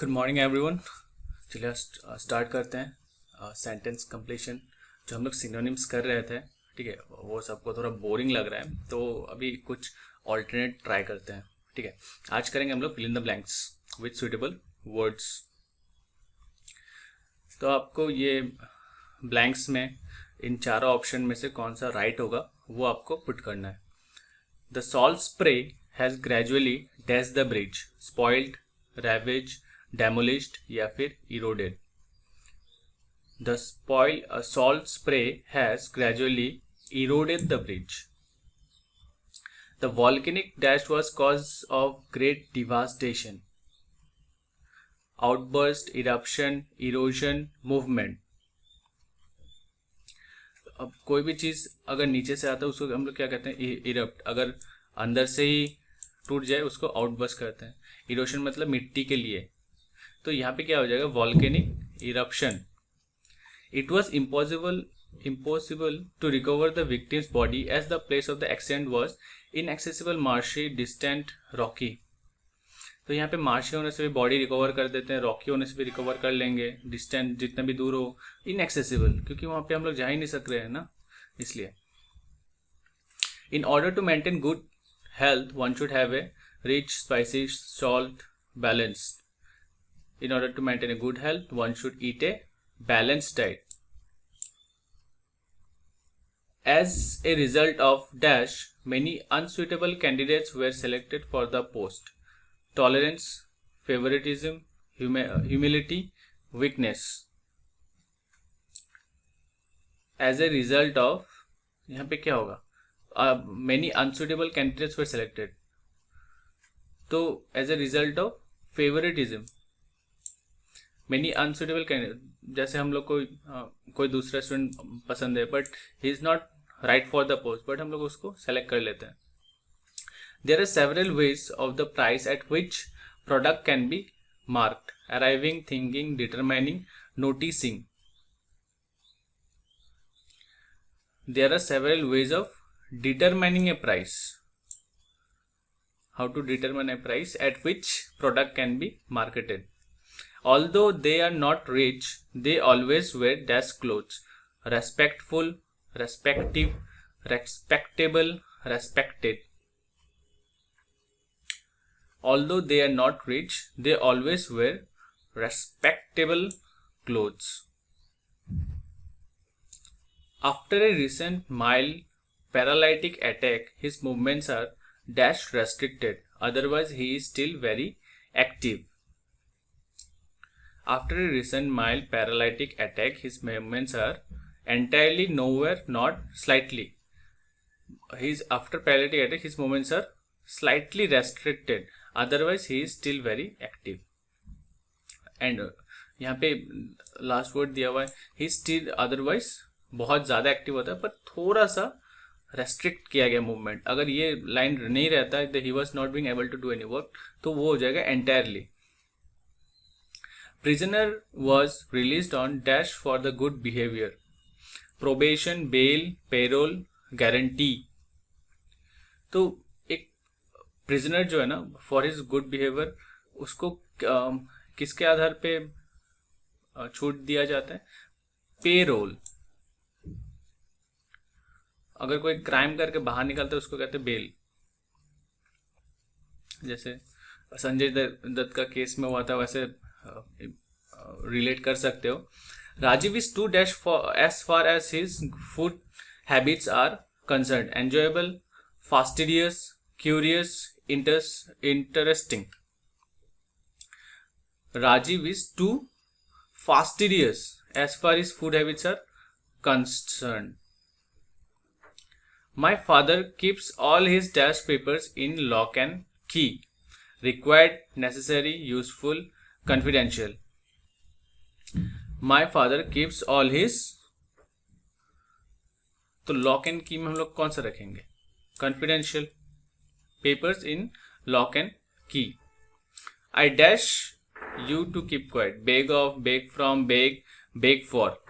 Good morning everyone. चलिए start करते हैं सेंटेंस कंप्लीशन। जो हम लोग सिनोनिम्स कर रहे थे, ठीक है, वो सबको थोड़ा बोरिंग लग रहा है, तो अभी कुछ ऑल्टरनेट ट्राई करते हैं। ठीक है, आज करेंगे हम लोग fill in the blanks with suitable words. तो आपको ये ब्लैंक्स में इन चारों ऑप्शन में से कौन सा राइट होगा वो आपको पुट करना है। The salt spray has gradually dash the bridge, spoiled, ravaged, demolished या फिर eroded. The salt spray has gradually eroded the bridge. The volcanic dash was cause of great devastation. Outburst, eruption, erosion, movement. अब कोई भी चीज अगर नीचे से आता है उसको हम लोग क्या कहते हैं, इरप्ट। अगर अंदर से ही टूट जाए उसको आउटबर्स्ट कहते हैं। इरोशन मतलब मिट्टी के लिए। तो यहाँ पे क्या हो जाएगा, volcanic eruption. It was impossible to recover the victim's body as the place of the accident was inaccessible, marshy, distant, rocky. तो यहाँ पे मार्शी होने से भी बॉडी रिकवर कर देते हैं, रॉकी होने से भी रिकवर कर लेंगे, डिस्टेंट जितना भी दूर हो, इनएक्सेसिबल क्योंकि वहां पे हम लोग जा ही नहीं सक रहे हैं ना, इसलिए। In order to maintain good health, one should have a rich, spicy, salt balance. In order to maintain a good health, one should eat a balanced diet. As a result of dash, many unsuitable candidates were selected for the post. Tolerance, favoritism, humility, weakness. As a result of, यहाँ पे क्या होगा, many unsuitable candidates were selected. तो as a result of favoritism, many unsuitable candidates, जैसे हम लोग कोई दूसरा स्टूडेंट पसंद है but he is not right for the post, but हम लोग उसको सेलेक्ट कर लेते हैं. There are several ways of the price at which product can be marked: arriving, thinking, determining, noticing. There are several ways of determining a price. How to determine a price at which product can be marketed. Although they are not rich, they always wear dash clothes: respectful, respective, respectable, respected. Although they are not rich, they always wear respectable clothes. After a recent mild paralytic attack, his movements are dash restricted. Otherwise, he is still very active. After a recent mild paralytic attack, his movements are entirely nowhere, not slightly. After paralytic attack, his movements are slightly restricted. Otherwise, he is still very active. And यहाँ पे last word दिया हुआ है, he still otherwise बहुत ज्यादा active होता है पर थोड़ा सा रेस्ट्रिक्ट किया गया मूवमेंट. अगर ये लाइन नहीं रहता है, he was not being able to do any work, तो वो हो जाएगा entirely. Prisoner was released on dash for the good behaviour: probation, bail, parole, guarantee. तो एक प्रिजनर जो है ना, फॉर हिज गुड बिहेवियर, उसको किसके आधार पे छूट दिया जाता है? पेरोल. अगर कोई क्राइम करके बाहर निकलता है उसको कहते हैं बेल. जैसे संजय दत्त का केस में हुआ था, वैसे रिलेट कर सकते हो. Rajiv is to dash as far as his food habits are concern: enjoyable, fastidious, curious, interesting. Rajiv is to fastidious as far his food habits are concern. My father keeps all his dash papers in lock and key: required, necessary, useful, confidential. My father keeps all his, तो lock and key में हम लोग कौन सा रखेंगे? Confidential. Papers in lock and key. I dash you to keep quiet: beg off, beg from, beg, beg for.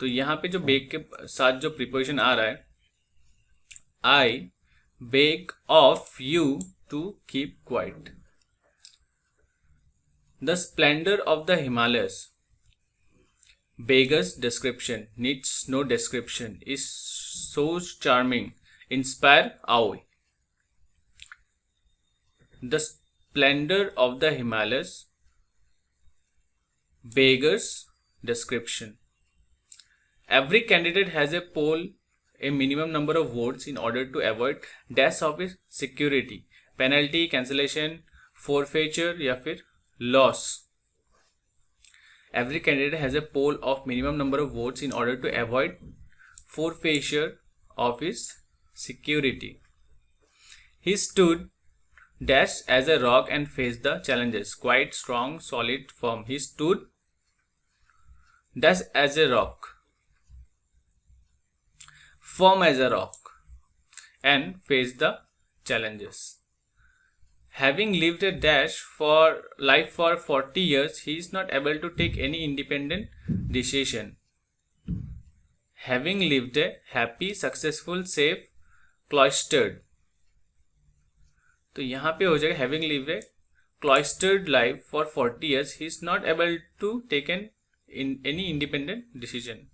तो यहाँ पे जो बेग के साथ जो प्रिपोजिशन आ रहा है, I beg of you to keep quiet. The splendor of the Himalayas beggars description, needs no description, is so charming, inspire awe. The splendor of the Himalayas beggars description. Every candidate has a poll a minimum number of votes in order to avoid dash of his security, penalty, cancellation, forfeiture या फिर loss. Every candidate has a poll of minimum number of votes in order to avoid forfeiture of his security. He stood dash as a rock and faced the challenges, quite strong, solid, firm. He stood dash as a rock, firm as a rock, and faced the challenges. Having lived a dash for life for 40 years, he is not able to take any independent decision. Having lived a happy, successful, safe, cloistered. तो यहाँ पे हो जाएगा having lived a cloistered life for 40 years, he is not able to take any independent decision.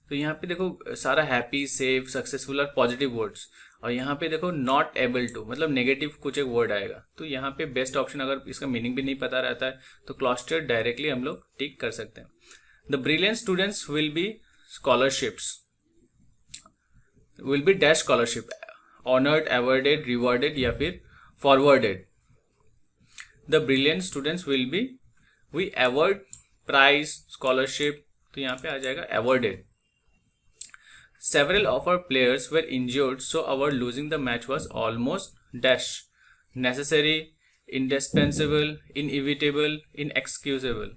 तो यहाँ पे देखो सारा हैप्पी, सेफ, सक्सेसफुल और पॉजिटिव वर्ड्स, और यहाँ पे देखो नॉट एबल टू मतलब नेगेटिव कुछ एक वर्ड आएगा. तो यहाँ पे बेस्ट ऑप्शन, अगर इसका मीनिंग भी नहीं पता रहता है तो क्लस्टर्ड डायरेक्टली हम लोग टिक कर सकते हैं. The brilliant students will be scholarships, will be dash scholarship, honoured, awarded, rewarded या फिर forwarded. The brilliant students will be, we award, prize, scholarship, तो यहाँ पे आ जाएगा awarded. Several of our players were injured, so our losing the match was almost dash necessary, indispensable, inevitable, inexcusable.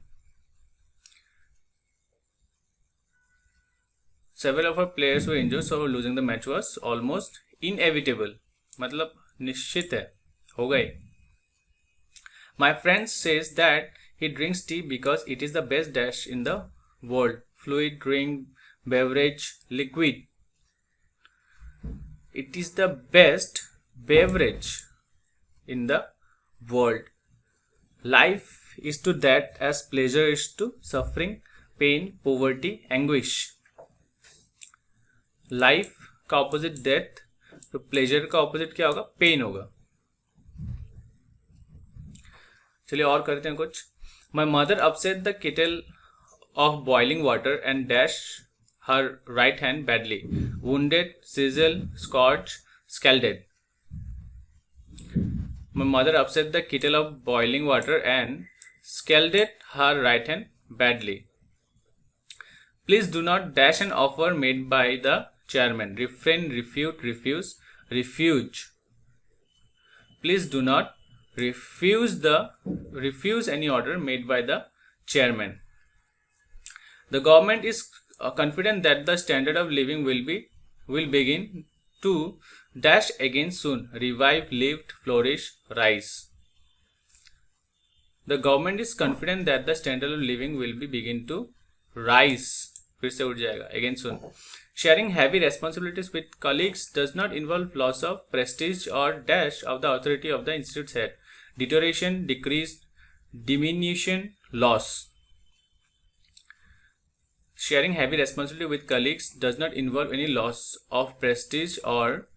Several of our players were injured, so our losing the match was almost inevitable. मतलब निश्चित है, हो गई. My friend says that he drinks tea because it is the best dash in the world. Fluid, drink, beverage, liquid. It is the best beverage in the world. Life is to that as pleasure is to suffering, pain, poverty, anguish. Life का opposite death, तो pleasure का opposite क्या होगा? Pain होगा. चलिए और करते हैं कुछ. My mother upset the kettle of boiling water and dashed her right hand badly. Wounded, sizzle, scorch, scalded. My mother upset the kettle of boiling water and scalded her right hand badly. Please do not dash an offer made by the chairman. Refrain, refute, refuse, refuge. Please do not refuse any order made by the chairman. The government is confident that the standard of living will begin to dash again soon, revive, lift, flourish, rise. The government is confident that the standard of living will begin to rise. फिर से उठ जाएगा again soon. Sharing heavy responsibilities with colleagues does not involve loss of prestige or dash of the authority of the institute's head. Deterioration, decrease, diminution, loss. Sharing heavy responsibility with colleagues does not involve any loss of prestige or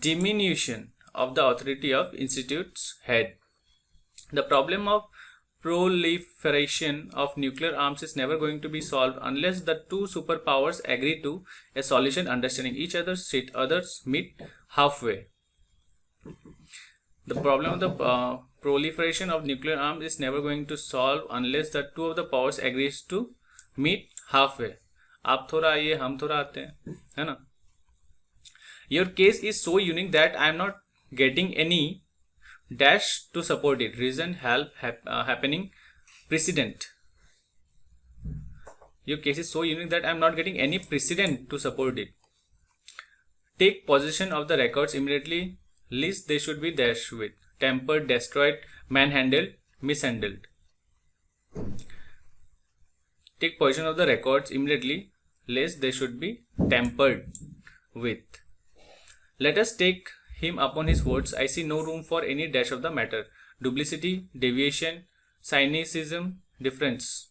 diminution of the authority of institute's head. The problem of proliferation of nuclear arms is never going to be solved unless the two superpowers agree to a solution understanding each other's shit, others meet halfway. The problem of the proliferation of nuclear arms is never going to solve unless the two of the powers agrees to meet halfway. आप थोड़ा आइए, हम थोड़ा आते हैं, है ना. Your case is so unique that I am not getting any dash to support it. Reason, happening, precedent. Your case is so unique that I am not getting any precedent to support it. Take possession of the records immediately, lest they should be dashed with. Tampered, destroyed, manhandled, mishandled. Take possession of the records immediately, lest they should be tampered with. Let us take him upon his words. I see no room for any dash of the matter. duplicity, deviation, cynicism, difference.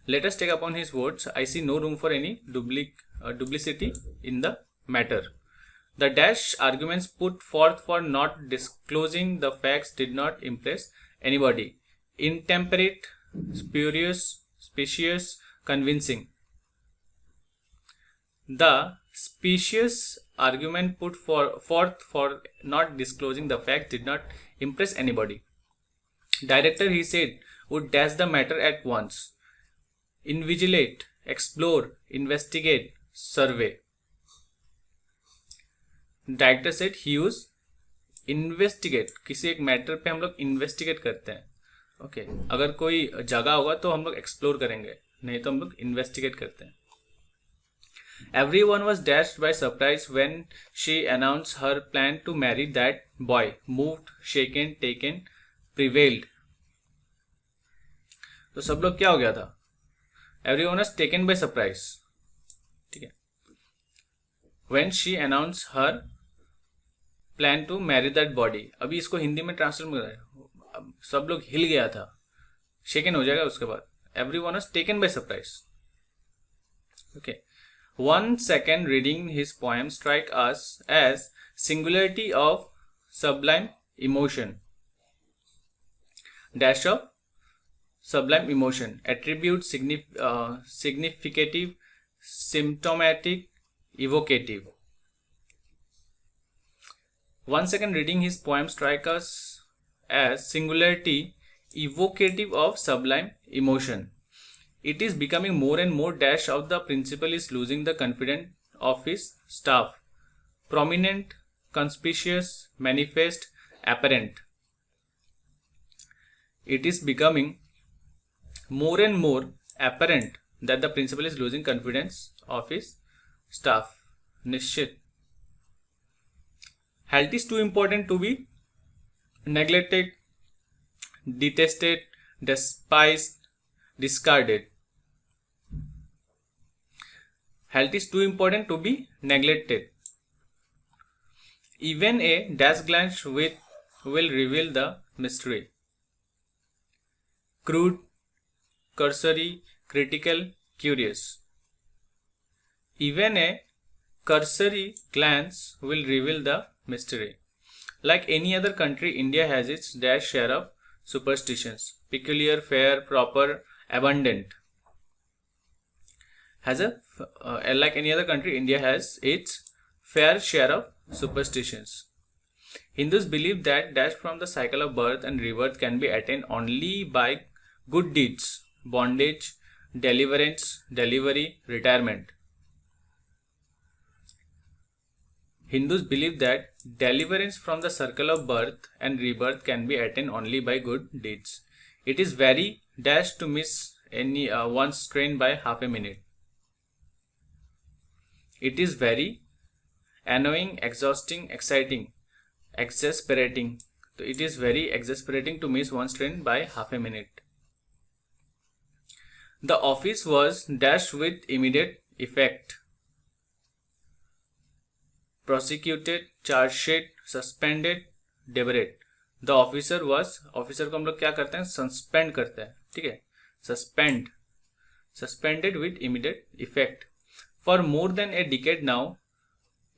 Let us take upon his words. I see no room for any duplicity in the matter. The dash arguments put forth for not disclosing the facts did not impress anybody. Intemperate, spurious, specious, convincing. The specious argument put forth for not disclosing the facts did not impress anybody. Director, he said, would dash the matter at once. Invigilate, explore, investigate, survey. Director set he use investigate, किसी एक matter पे हम लोग investigate करते हैं. Okay अगर कोई जगह होगा तो हम लोग एक्सप्लोर करेंगे, नहीं तो हम लोग इन्वेस्टिगेट करते हैं. Everyone was dashed by surprise when she announced her plan to marry that boy. Moved, shaken, taken, prevailed. तो सब लोग क्या हो गया था? Everyone was taken by surprise. ठीक है. When she announced her plan to marry that body. अभी इसको हिंदी में ट्रांसलेट कर रहे हैं. सब लोग हिल गया था, शेकन हो जाएगा उसके बाद. Everyone was taken by surprise. Okay. 1 second reading his poem strike us as singularity of sublime emotion. Dash of sublime emotion. Attribute significative, symptomatic, evocative. 1 second reading his poem strike us as singularity, evocative of sublime emotion. It is becoming more and more dash of the principal is losing the confidence of his staff. Prominent, conspicuous, manifest, apparent. It is becoming more and more apparent that the principal is losing confidence of his staff. निश्चित. Health is too important to be neglected, detested, despised, discarded. Health is too important to be neglected. Even a dash glance will reveal the mystery. Crude, cursory, critical, curious. Even a cursory glance will reveal the mystery. Like any other country, India has its dash share of superstitions. Peculiar, fair, proper, abundant. Like any other country, India has its fair share of superstitions. Hindus believe that dash from the cycle of birth and rebirth can be attained only by good deeds, bondage, deliverance, delivery, retirement. Hindus believe that deliverance from the circle of birth and rebirth can be attained only by good deeds. It is very dash to miss any one's train by half a minute. It is very annoying, exhausting, exciting, exasperating. So it is very exasperating to miss one's train by half a minute. The office was dashed with immediate effect. Prosecuted, charge sheet, suspended, debarred. The officer was, officer को हम लोग क्या करते हैं? Suspend करते हैं. ठीक है? Suspend. Suspended with immediate effect. For more than a decade now,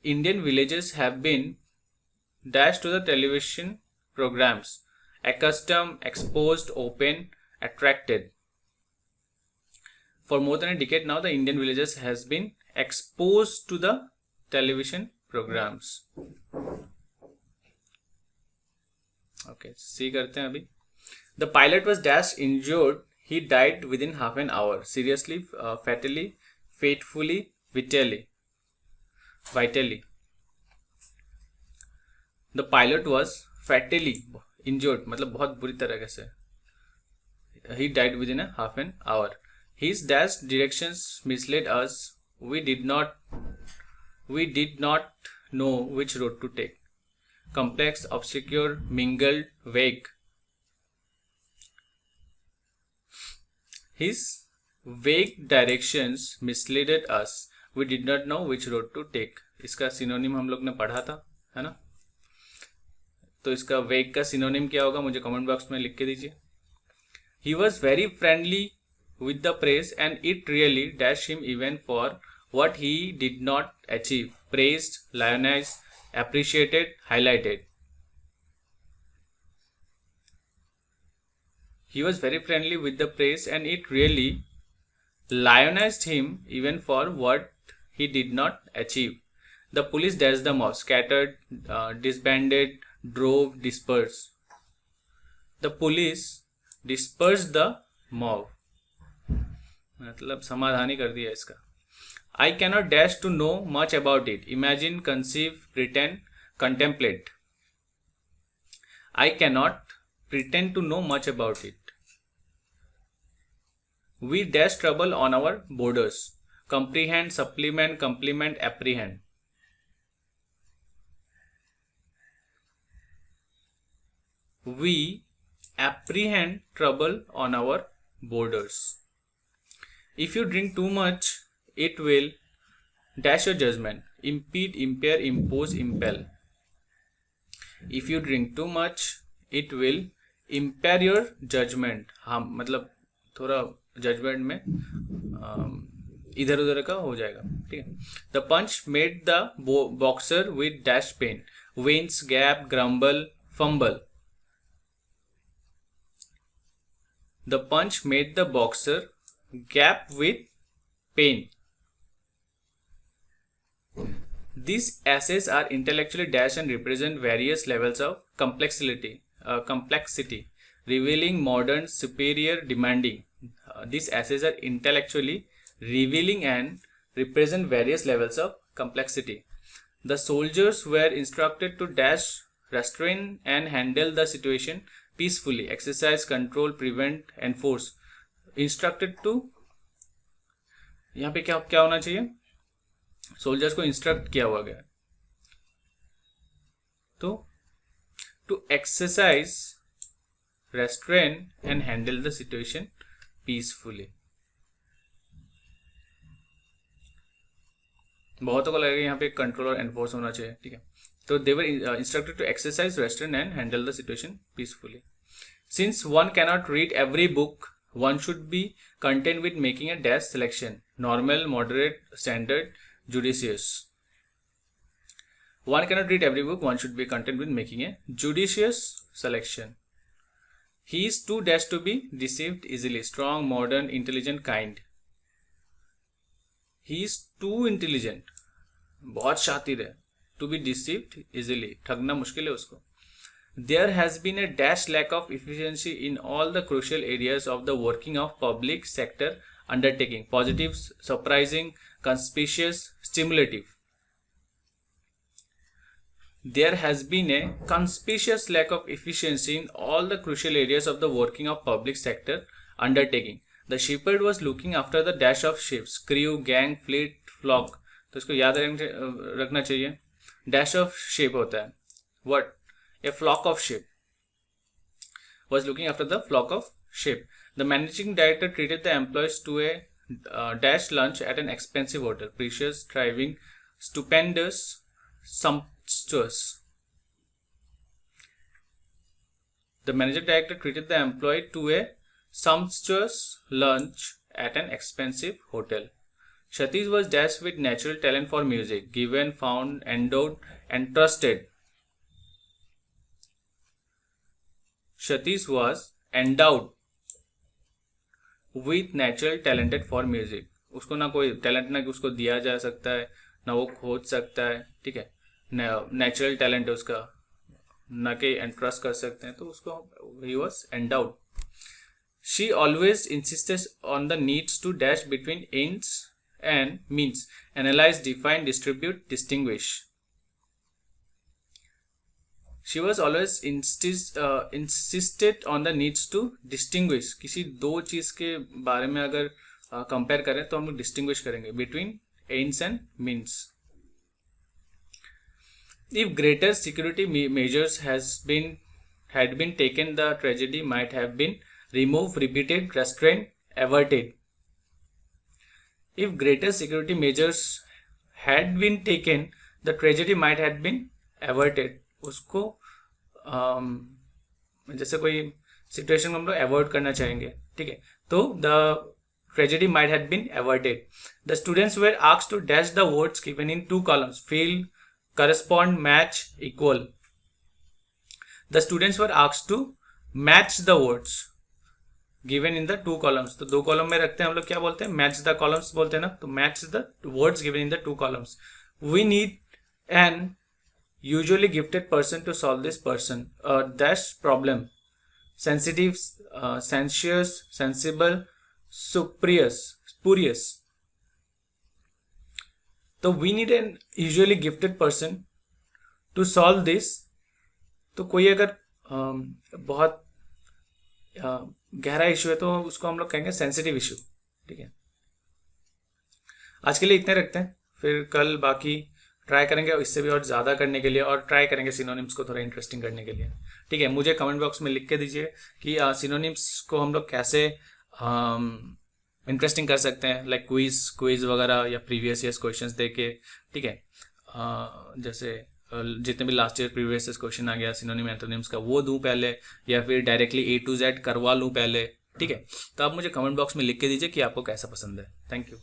Indian villages have been dashed to the television programs. Accustomed, exposed, open, attracted. For more than a decade now, the Indian villages has been exposed to the television programs. Okay, see करते हैं अभी. The pilot was dashed injured. He died within half an hour. Seriously, fatally, fatefully, vitally. The pilot was fatally injured, मतलब बहुत बुरी तरह से. He died within a half an hour. His dash directions misled us. We did not know which road to take. Complex, obscure, mingled, vague. His vague directions misled us. We did not know which road to take. इसका synonym हम लोग ने पढ़ा था, है ना? तो इसका वेग का सिनोनिम क्या होगा, मुझे कमेंट बॉक्स में लिख के दीजिए। He was very friendly with the praise and it really dashed him even for what he did not achieve. Praised, lionized, appreciated, highlighted. He was very friendly with the praise and it really lionized him even for what he did not achieve. The police dashed the mob, scattered, disbanded, drove, dispersed. The police dispersed the mob. मतलब समाधान ही कर दिया इसका। I cannot dash to know much about it. Imagine, conceive, pretend, contemplate. I cannot pretend to know much about it. We dash trouble on our borders. Comprehend, supplement, complement, apprehend. We apprehend trouble on our borders. If you drink too much, it will dash your judgment. Impede, impair, impose, impel. If you drink too much, it will impair your judgment. हाँ मतलब थोड़ा judgment में इधर उधर का हो जाएगा, ठीक है। The punch made the boxer with dash pain. Wince, gap, grumble, fumble. The punch made the boxer gap with pain. These essays are intellectually dash and represent various levels of complexity, revealing modern superior demanding. These essays are intellectually revealing and represent various levels of complexity. The soldiers were instructed to dash, restrain and handle the situation peacefully, exercise, control, prevent, enforce. Instructed to, यहाँ पे क्या होना चाहिए, soldiers को instruct किया हुआ गया तो to exercise, restrain and handle the situation peacefully. बहुतों को लगेगा यहाँ पे कंट्रोल और एनफोर्स होना चाहिए, ठीक है। तो they were instructed to exercise, restrain and handle the situation peacefully. Since one cannot read every book, one should be content with making a dash selection: normal, moderate, standard, judicious. One cannot read every book, one should be content with making a judicious selection. He is too dash to be deceived easily: strong, modern, intelligent, kind. He is too intelligent, बहुत शातिर है, to be deceived easily, ठगना मुश्किल है उसको। There has been a dash lack of efficiency in all the crucial areas of the working of public sector undertaking: positive, surprising, conspicuous, stimulative. There has been a conspicuous lack of efficiency in all the crucial areas of the working of public sector undertaking. The shepherd was looking after the dash of ships, crew, gang, fleet, flock. तो इसको याद रखना चाहिए। Dash of ship होता है what? A flock of sheep. Was looking after the flock of sheep. The managing director treated the employees to a dash lunch at an expensive hotel: precious, thriving, stupendous, sumptuous. The managing director treated the employee to a sumptuous lunch at an expensive hotel. Satish was dashed with natural talent for music, given, found, endowed, and trusted. Satish was endowed with natural talented for music. उसको ना कोई talent ना उसको दिया जा सकता है, ना वो खोज सकता है, ठीक है। नेचुरल टैलेंट है उसका, ना कि एंट्रस्ट कर सकते हैं, तो उसको he was endowed. She always insisted on the needs to dash between ends and means: analyze, define, distribute, distinguish. She was always insisted on the needs to distinguish. किसी दो चीज के बारे में अगर कंपेयर करें तो हम लोग डिस्टिंग्विश करेंगे between ends and means. If greater security measures had been taken, the tragedy might have been removed, repeated, restrained, averted. If greater security measures had been taken, the tragedy might have been averted. उसको जैसे कोई situation को हम लोग avoid करना चाहेंगे, ठीक है, तो the tragedy might have been avoided. The students were asked to dash the words given in 2 columns. Fill, correspond, match, equal. The students were asked to match the words given in the 2 columns. तो 2 column में रखते हैं हम लोग, क्या बोलते हैं, match the columns बोलते हैं ना, तो match the words given in the 2 columns. We need an usually gifted person to solve this dash problem. Sensitive, sensuous, sensible, spurious. तो we need an usually gifted person to solve this. तो कोई अगर बहुत गहरा issue है तो उसको हम लोग कहेंगे सेंसिटिव इशू, ठीक है. आज के लिए इतने रखते हैं, फिर कल बाकी ट्राई करेंगे इससे भी और ज़्यादा करने के लिए, और ट्राई करेंगे सिनोनिम्स को थोड़ा इंटरेस्टिंग करने के लिए, ठीक है. मुझे कमेंट बॉक्स में लिख के दीजिए कि सिनोनिम्स को हम लोग कैसे इंटरेस्टिंग कर सकते हैं, लाइक क्विज वगैरह या प्रीवियस ईयर्स क्वेश्चंस देके, ठीक है. जैसे जितने भी last year previous years question आ गया सिनोनिम एंटोनिम्स का, वो दूं पहले, या फिर डायरेक्टली A to Z करवा लूं पहले, ठीक है. तो आप मुझे कमेंट बॉक्स में लिख के दीजिए कि आपको कैसा पसंद है. Thank you.